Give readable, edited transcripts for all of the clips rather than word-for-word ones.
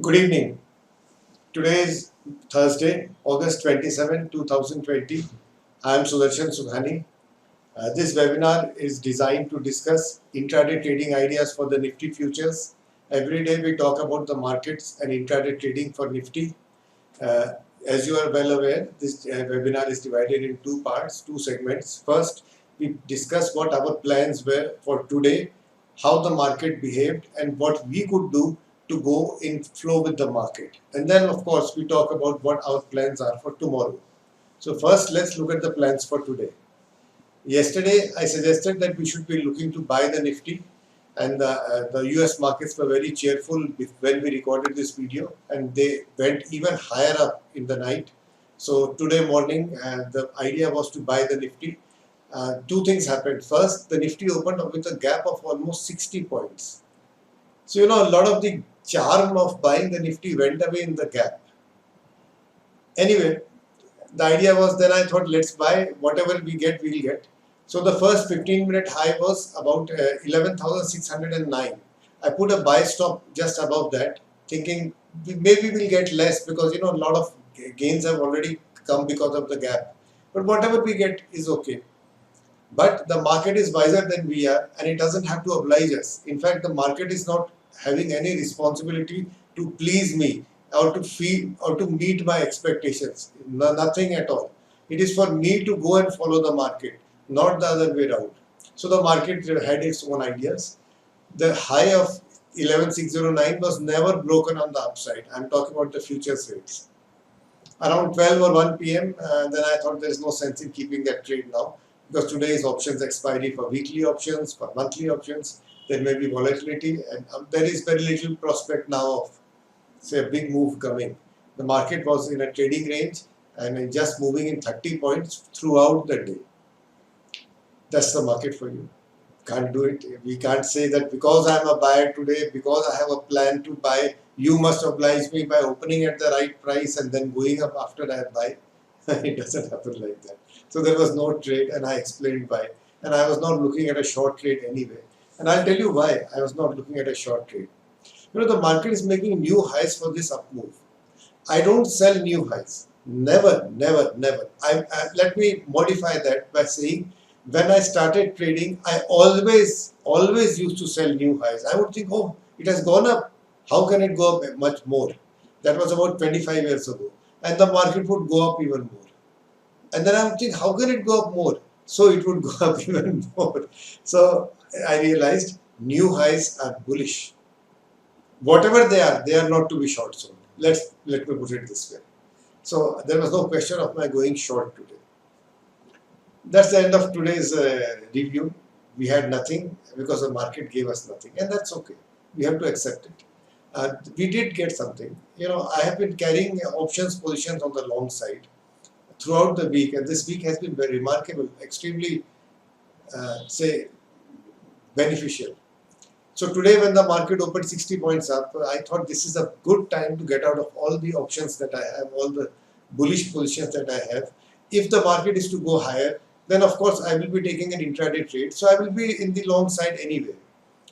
Good evening. Today is Thursday, August 27, 2020. I am Sudarshan Sudhani. This webinar is designed to discuss intraday trading ideas for the Nifty futures. Every day we talk about the markets and intraday trading for Nifty. Uh, as you are well aware, this webinar is divided in two parts, two segments. First, we discuss what our plans were for today, how the market behaved, and what we could do to go in flow with the market. And then, of course, we talk about what our plans are for tomorrow. So, first, let's look at the plans for today. Yesterday, I suggested that we should be looking to buy the Nifty, and the US markets were very cheerful when we recorded this video, and they went even higher up in the night. So today morning, the idea was to buy the Nifty. Two things happened. First, the Nifty opened up with a gap of almost 60 points. So, a lot of the charm of buying the Nifty went away in the gap. Anyway, the idea was then I thought let's buy whatever we get, we'll get. So the first 15-minute high was about 11,609. I put a buy stop just above that, thinking maybe we'll get less because a lot of gains have already come because of the gap. But whatever we get is okay. But the market is wiser than we are, and it doesn't have to oblige us. In fact, the market is not having any responsibility to please me or to feel or to meet my expectations. Nothing at all. It is for me to go and follow the market, not the other way around. So the market had its own ideas. The high of 11,609 was never broken on the upside. I'm talking about the futures rates. Around 12 or 1 p.m., then I thought there is no sense in keeping that trade now because today is options expiry for weekly options, for monthly options. There may be volatility, and there is very little prospect now of, say, a big move coming. The market was in a trading range and just moving in 30 points throughout the day. That's the market for you. Can't do it. We can't say that because I'm a buyer today, because I have a plan to buy, you must oblige me by opening at the right price and then going up after I buy. It doesn't happen like that. So there was no trade, and I explained why. And I was not looking at a short trade anyway. And I'll tell you why I was not looking at a short trade. The market is making new highs for this up move. I don't sell new highs. Never, never, never. Let me modify that by saying when I started trading, I always used to sell new highs. I would think, oh, it has gone up. How can it go up much more? That was about 25 years ago. And the market would go up even more. And then I would think, how can it go up more? So it would go up even more. So I realized new highs are bullish. Whatever they are not to be short sold. Let me put it this way. So there was no question of my going short today. That's the end of today's review. We had nothing because the market gave us nothing, and that's okay. We have to accept it. We did get something. I have been carrying options positions on the long side throughout the week, and this week has been very remarkable, extremely, say, beneficial. So today when the market opened 60 points up, I thought this is a good time to get out of all the options that I have, all the bullish positions that I have. If the market is to go higher, then of course I will be taking an intraday trade. So I will be in the long side anyway.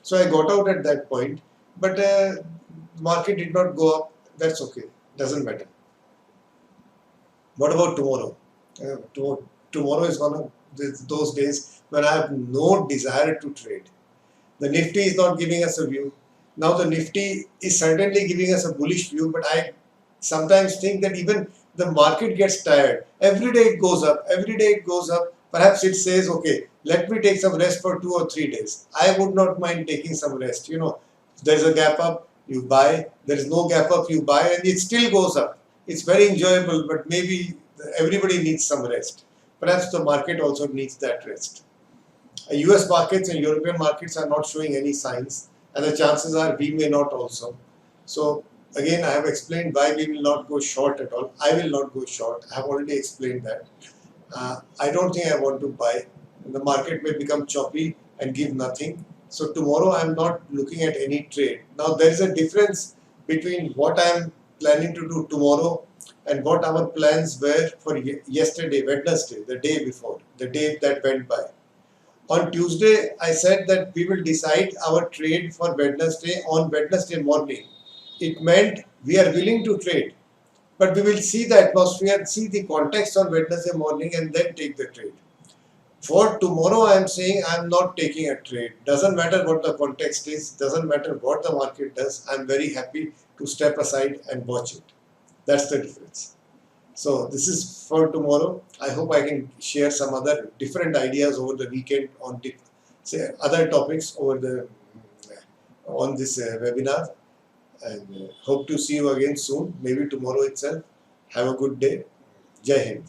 So I got out at that point, but the market did not go up. That's okay. Doesn't matter. What about tomorrow? Tomorrow is one of those days when I have no desire to trade. The Nifty is not giving us a view. Now the Nifty is certainly giving us a bullish view, but I sometimes think that even the market gets tired. Every day it goes up, every day it goes up. Perhaps it says, okay, let me take some rest for 2 or 3 days. I would not mind taking some rest. There's a gap up, you buy. There is no gap up, you buy, and it still goes up. It's very enjoyable, but maybe everybody needs some rest. Perhaps the market also needs that rest. US markets and European markets are not showing any signs, and the chances are we may not also. So again, I have explained why we will not go short at all. I will not go short. I have already explained that. I don't think I want to buy. The market may become choppy and give nothing. So tomorrow I am not looking at any trade. Now there is a difference between what I am planning to do tomorrow and what our plans were for yesterday, Wednesday, the day before, the day that went by. On Tuesday, I said that we will decide our trade for Wednesday on Wednesday morning. it meant we are willing to trade, but we will see the atmosphere, see the context on Wednesday morning and then take the trade. For tomorrow, I am saying I am not taking a trade. Doesn't matter what the context is, doesn't matter what the market does. I am very happy to step aside and watch it. That's the difference. So this is for tomorrow. I hope I can share some other different ideas over the weekend on say other topics over the on this webinar. And hope to see you again soon, maybe tomorrow itself. Have a good day. Jai Hind.